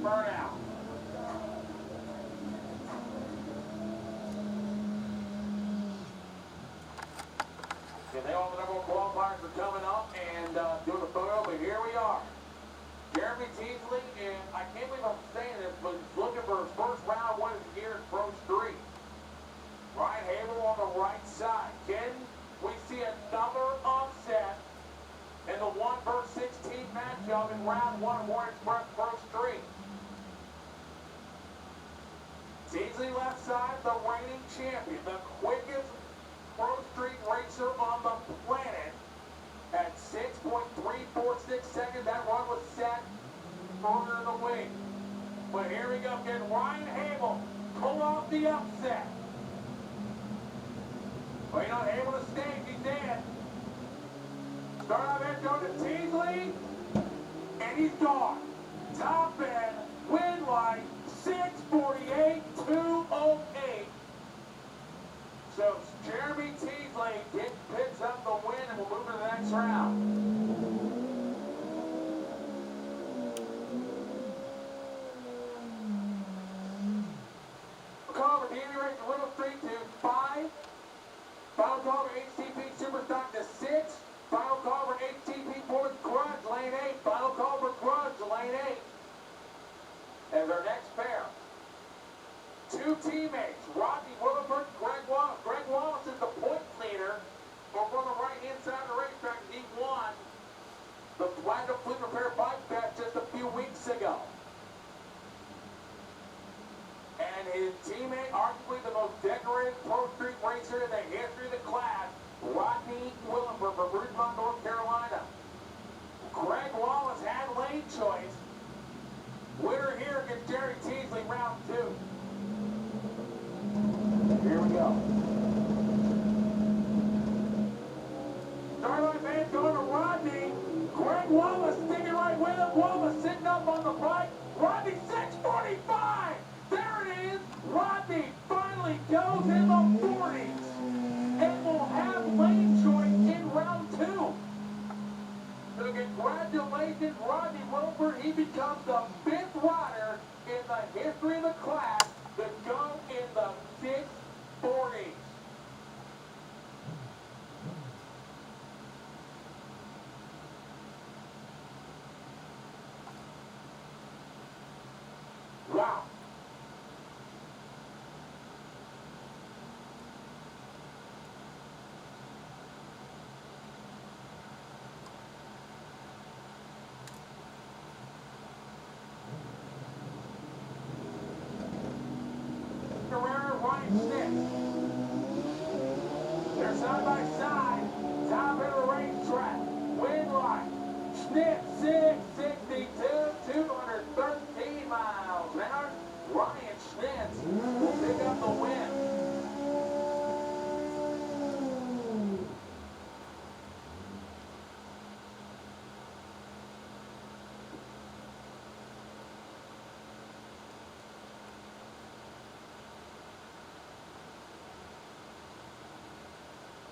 burnout. And they all the number one qualifiers are coming up and doing a photo, but here we are. Jeremy Teasley, and I can't believe I'm saying this, but he's looking for his first round win of the year at Pro Street. Ryan Hable on the right side. Can we see another upset in the 1 vs. 16 matchup in round 1 of Warren Express Pro Street? Teasley left side, the reigning champion, the quickest Pro Street racer on the planet at 6.346 seconds. That run was set further in the wing. But here we go. Can Ryan Hable pull off the upset? Well, you're not able to stay. He's dead. Start off end going to Teasley, and he's gone. Top end, win line, 6:48.208. So Jeremy Teasley picks up the win, and we'll move to the next round. Call for Virginia Race to Little Street to 5. Final call for HTP Superstock to 6. Final call for HTP Ford Grudge, lane 8. Final call for Grudge, lane 8. As our next pair. Two teammates, Rodney Williford, Greg Wallace. Greg Wallace is the point leader over on the right-hand side of the racetrack. He won the Platinum Fleet Repair Bike Fest just a few weeks ago. And his teammate, arguably the most decorated Pro Street racer in the history of the class, Rodney Williford from Ridgemont, North Carolina. Greg Wallace had lane choice. Winner here against Jerry Teasley, round 2. Here we go. Starlight Band going to Rodney. Greg Wallace sticking right with him. Wallace sitting up on the bike. Rodney 6:45. There it is. Rodney finally goes in the 40s and will have lane choice in round 2. So congratulations, Rodney Wilford. He becomes the 5th rider in the history of the class to go in the 640s. Wow. Ryan Schnitz. They're side by side, top of the racetrack. Win line. Schnitz 662, 213 miles an hour. Ryan Schnitz will pick up the win.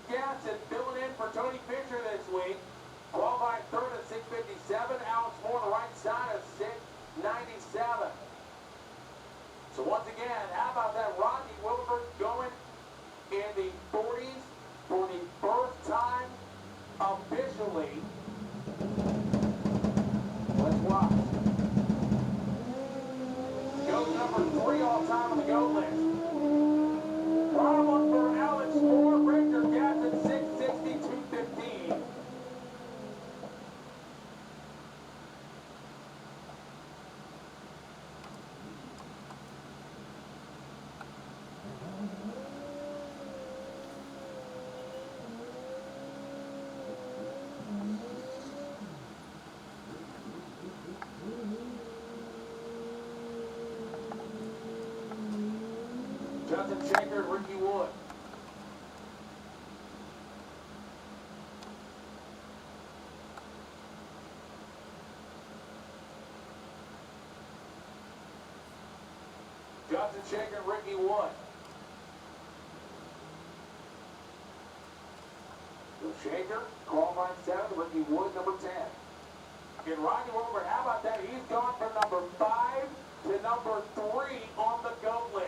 Gadsden filling in for Tony Fisher this week. Qualified third at 6:57. Alex Moore on the right side of 6:97. So once again, how about that? Rodney Wilford going in the 40s for the first time officially. Let's watch. Goes number 3 all time on the go list. Bottom one for Alex Moore, Richard Gadsden, 6:62.15. Justin Shaker, Ricky Wood. Justin Shaker, Ricky Wood. So Shaker, qualifying 7, Ricky Wood, number 10. And Rodney Wilford, how about that? He's gone from number 5 number 3 on the goat list.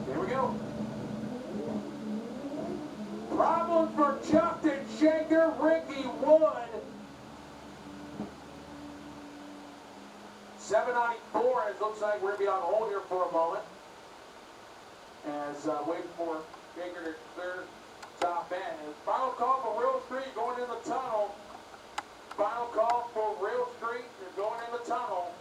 Here we go. Problems for Justin Shaker, Ricky Wood. 794, it looks like we're going to be on hold here for a moment. As waiting for Shaker to clear top end. And final call for Real Street going in the tunnel. Final call for Real Street. They're going in the tunnel.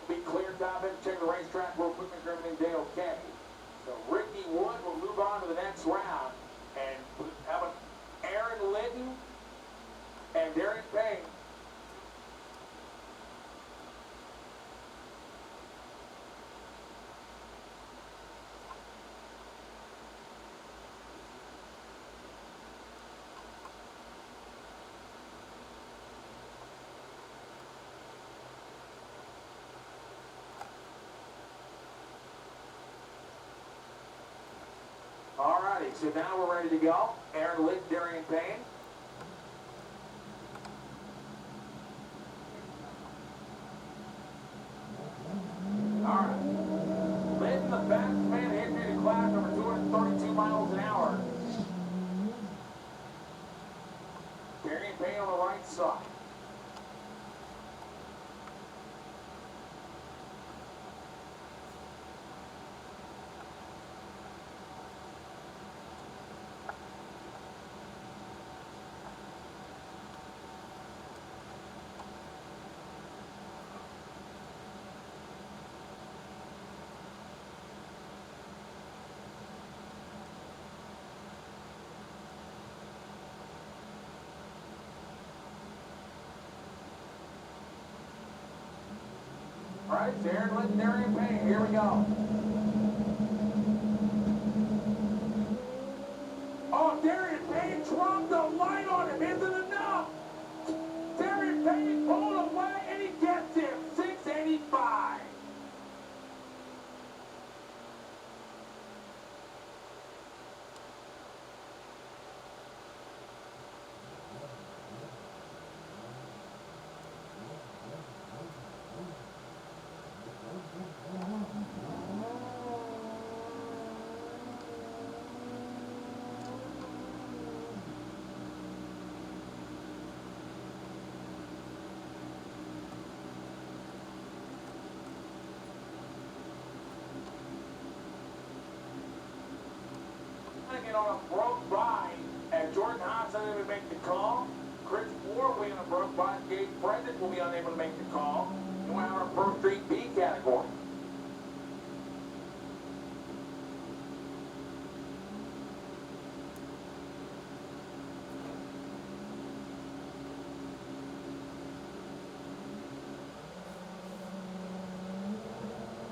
Be clear top end, check the racetrack real quick, make sure everything's okay. So Ricky Wood will move on to the next round and have an Aaron Litton and Darian Payne. Alrighty, so now we're ready to go. Aaron Litton, Darian Payne. Alright. Litton, the fastest man in history in the class, over 232 miles an hour. Darian Payne on the right side. All right, Aaron Litton, Darian Payne, here we go. Oh, Darian Payne dropped the light on him, isn't enough. Darian Payne pulled away and he gets him, 685. Get on a broke by as Jordan Haas unable to make the call. Chris Moore waiting on a broke by. Gabe Brendan will be unable to make the call. And we're on our Pro Street B category.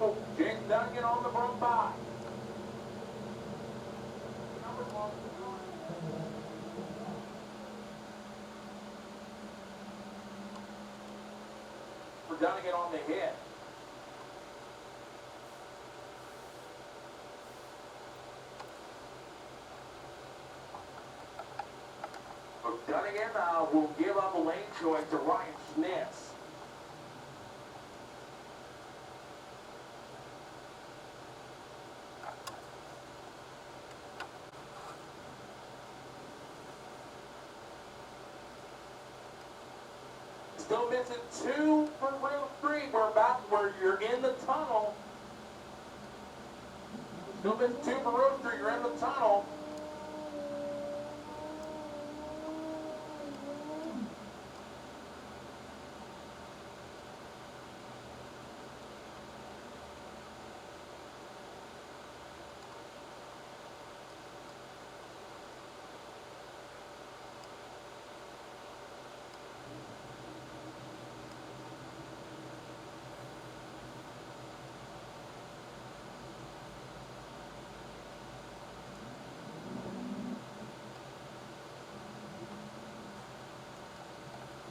Oh, James Duncan on the broke by. We're going to get on the hit. Dunnigan will give up a lane choice to Ryan Schnitz. Still missing 2 for Real Street. We're about where you're in the tunnel. Still missing 2 for Real Street. You're in the tunnel.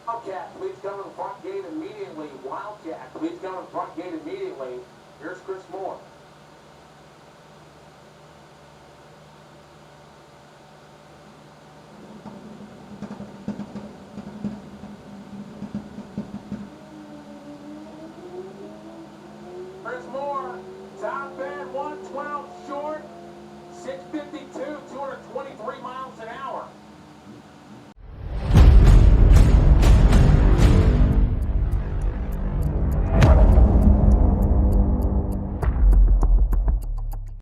Wildcat, please come to the front gate immediately. Wildcat, please come to the front gate immediately. Here's Chris Moore. Chris Moore, top